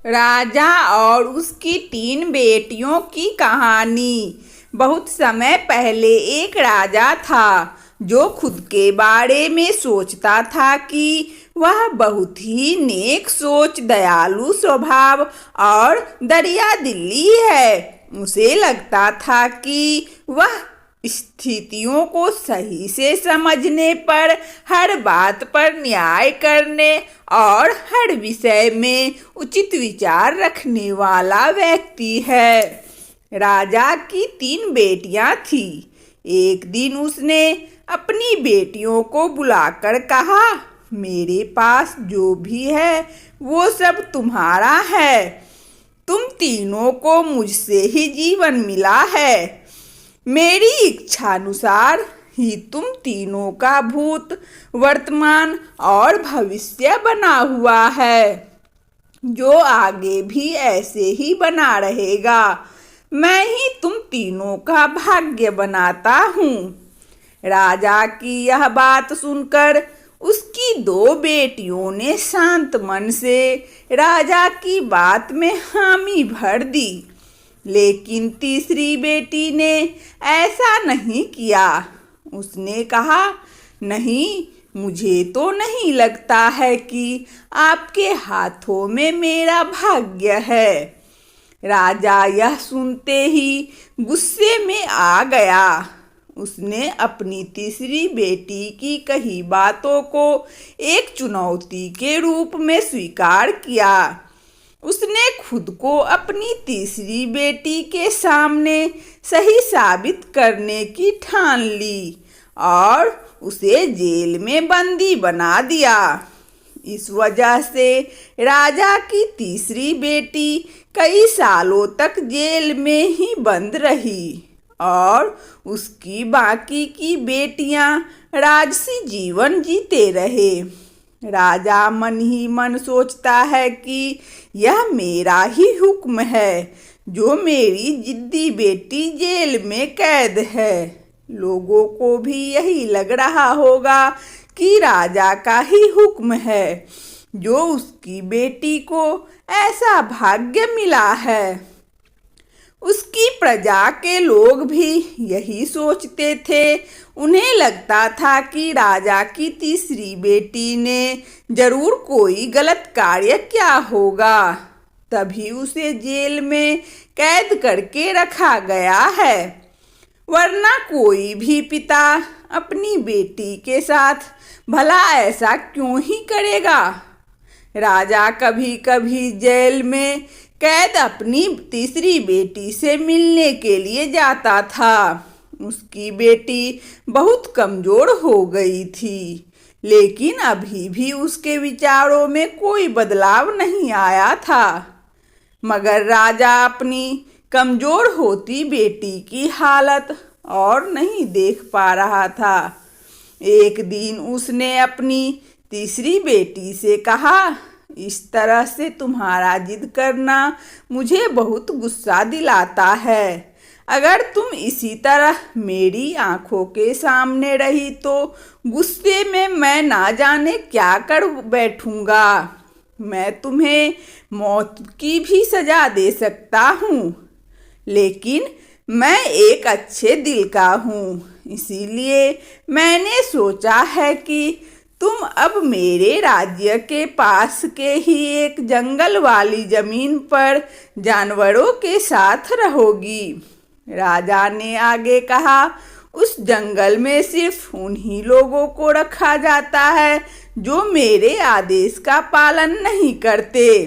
राजा और उसकी 3 बेटियों की कहानी। बहुत समय पहले एक राजा था जो खुद के बारे में सोचता था कि वह बहुत ही नेक सोच, दयालु स्वभाव और दरिया दिली है। उसे लगता था कि वह स्थितियों को सही से समझने पर, हर बात पर न्याय करने और हर विषय में उचित विचार रखने वाला व्यक्ति है। राजा की 3 बेटियां थी। एक दिन उसने अपनी बेटियों को बुलाकर कहा, मेरे पास जो भी है वो सब तुम्हारा है। तुम तीनों को मुझसे ही जीवन मिला है। मेरी इच्छानुसार ही तुम तीनों का भूत, वर्तमान और भविष्य बना हुआ है, जो आगे भी ऐसे ही बना रहेगा। मैं ही तुम तीनों का भाग्य बनाता हूँ। राजा की यह बात सुनकर उसकी 2 बेटियों ने शांत मन से राजा की बात में हामी भर दी। लेकिन तीसरी बेटी ने ऐसा नहीं किया। उसने कहा, नहीं, मुझे तो नहीं लगता है कि आपके हाथों में मेरा भाग्य है। राजा यह सुनते ही गुस्से में आ गया। उसने अपनी तीसरी बेटी की कही बातों को एक चुनौती के रूप में स्वीकार किया। उसने खुद को अपनी तीसरी बेटी के सामने सही साबित करने की ठान ली और उसे जेल में बंदी बना दिया। इस वजह से राजा की तीसरी बेटी कई सालों तक जेल में ही बंद रही और उसकी बाकी की बेटियां राजसी जीवन जीते रहे। राजा मन ही मन सोचता है कि यह मेरा ही हुक्म है जो मेरी जिद्दी बेटी जेल में कैद है। लोगों को भी यही लग रहा होगा कि राजा का ही हुक्म है जो उसकी बेटी को ऐसा भाग्य मिला है। उसकी प्रजा के लोग भी यही सोचते थे। उन्हें लगता था कि राजा की तीसरी बेटी ने जरूर कोई गलत कार्य किया होगा, तभी उसे जेल में कैद करके रखा गया है। वरना कोई भी पिता अपनी बेटी के साथ भला ऐसा क्यों ही करेगा। राजा कभी कभी जेल में कैद अपनी तीसरी बेटी से मिलने के लिए जाता था। उसकी बेटी बहुत कमजोर हो गई थी, लेकिन अभी भी उसके विचारों में कोई बदलाव नहीं आया था। मगर राजा अपनी कमजोर होती बेटी की हालत और नहीं देख पा रहा था। एक दिन उसने अपनी तीसरी बेटी से कहा, इस तरह से तुम्हारा जिद करना मुझे बहुत गुस्सा दिलाता है। अगर तुम इसी तरह मेरी आंखों के सामने रही तो गुस्से में मैं ना जाने क्या कर बैठूंगा। मैं तुम्हें मौत की भी सजा दे सकता हूँ, लेकिन मैं एक अच्छे दिल का हूँ, इसीलिए मैंने सोचा है कि तुम अब मेरे राज्य के पास के ही एक जंगल वाली जमीन पर जानवरों के साथ रहोगी। राजा ने आगे कहा, उस जंगल में सिर्फ उन्हीं लोगों को रखा जाता है जो मेरे आदेश का पालन नहीं करते।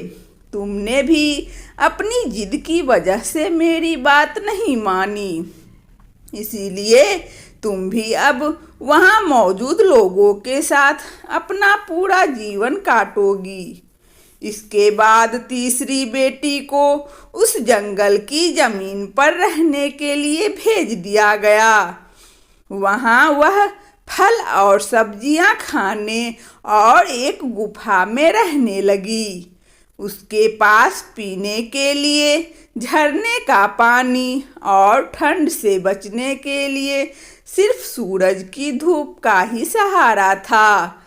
तुमने भी अपनी जिद की वजह से मेरी बात नहीं मानी, इसीलिए तुम भी अब वहाँ मौजूद लोगों के साथ अपना पूरा जीवन काटोगी। इसके बाद तीसरी बेटी को उस जंगल की जमीन पर रहने के लिए भेज दिया गया। वहाँ वह फल और सब्जियां खाने और एक गुफा में रहने लगी। उसके पास पीने के लिए झरने का पानी और ठंड से बचने के लिए सिर्फ सूरज की धूप का ही सहारा था।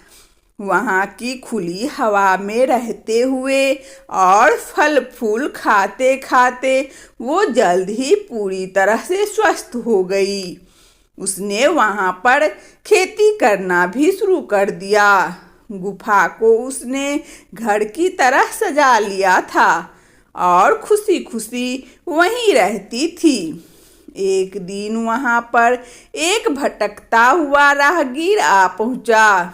वहाँ की खुली हवा में रहते हुए और फल फूल खाते खाते वो जल्द ही पूरी तरह से स्वस्थ हो गई। उसने वहाँ पर खेती करना भी शुरू कर दिया। गुफा को उसने घर की तरह सजा लिया था और खुशी खुशी वहीं रहती थी। एक दिन वहाँ पर एक भटकता हुआ राहगीर आ पहुँचा।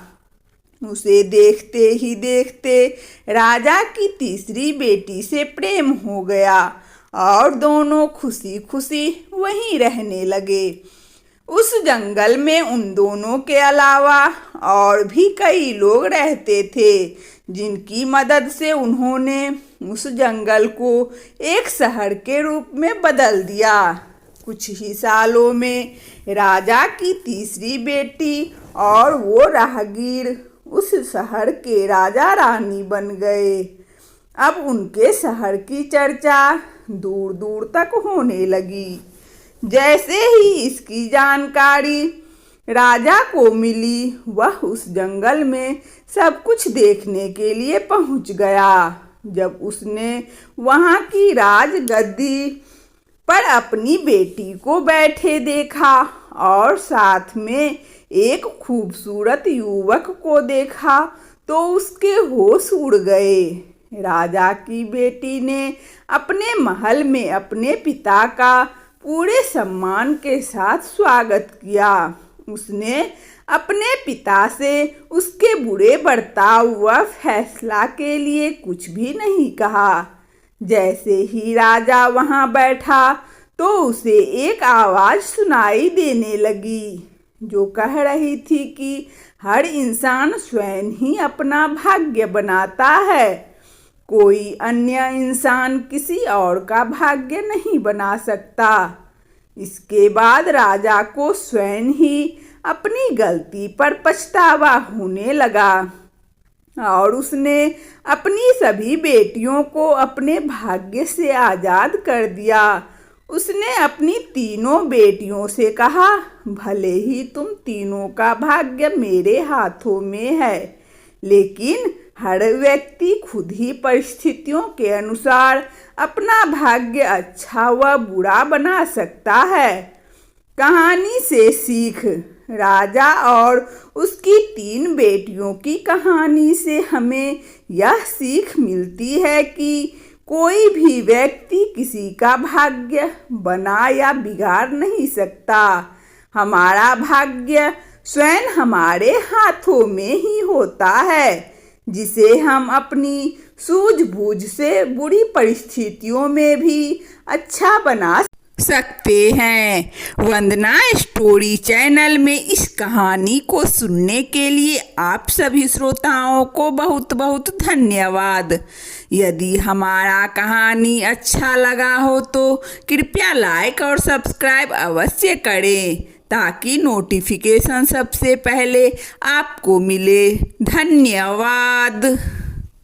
उसे देखते ही देखते राजा की तीसरी बेटी से प्रेम हो गया और दोनों खुशी खुशी वहीं रहने लगे। उस जंगल में उन दोनों के अलावा और भी कई लोग रहते थे, जिनकी मदद से उन्होंने उस जंगल को एक शहर के रूप में बदल दिया। कुछ ही सालों में राजा की तीसरी बेटी और वो राहगीर उस शहर के राजा रानी बन गए। अब उनके शहर की चर्चा दूर दूर तक होने लगी। जैसे ही इसकी जानकारी राजा को मिली, वह उस जंगल में सब कुछ देखने के लिए पहुंच गया। जब उसने वहां की राजगद्दी पर अपनी बेटी को बैठे देखा और साथ में एक खूबसूरत युवक को देखा तो उसके होश उड़ गए। राजा की बेटी ने अपने महल में अपने पिता का पूरे सम्मान के साथ स्वागत किया। उसने अपने पिता से उसके बुरे बर्ताव व फैसला के लिए कुछ भी नहीं कहा। जैसे ही राजा वहां बैठा तो उसे एक आवाज सुनाई देने लगी, जो कह रही थी कि हर इंसान स्वयं ही अपना भाग्य बनाता है। कोई अन्य इंसान किसी और का भाग्य नहीं बना सकता। इसके बाद राजा को स्वयं ही अपनी गलती पर पछतावा होने लगा और उसने अपनी सभी बेटियों को अपने भाग्य से आज़ाद कर दिया। उसने अपनी तीनों बेटियों से कहा, भले ही तुम तीनों का भाग्य मेरे हाथों में है, लेकिन हर व्यक्ति खुद ही परिस्थितियों के अनुसार अपना भाग्य अच्छा व बुरा बना सकता है। कहानी से सीख। राजा और उसकी तीन बेटियों की कहानी से हमें यह सीख मिलती है कि कोई भी व्यक्ति किसी का भाग्य बना या बिगाड़ नहीं सकता। हमारा भाग्य स्वयं हमारे हाथों में ही होता है, जिसे हम अपनी सूझबूझ से बुरी परिस्थितियों में भी अच्छा बना सकते हैं। वंदना स्टोरी चैनल में इस कहानी को सुनने के लिए आप सभी श्रोताओं को बहुत बहुत धन्यवाद। यदि हमारा कहानी अच्छा लगा हो तो कृपया लाइक और सब्सक्राइब अवश्य करें, ताकि नोटिफिकेशन सबसे पहले आपको मिले। धन्यवाद।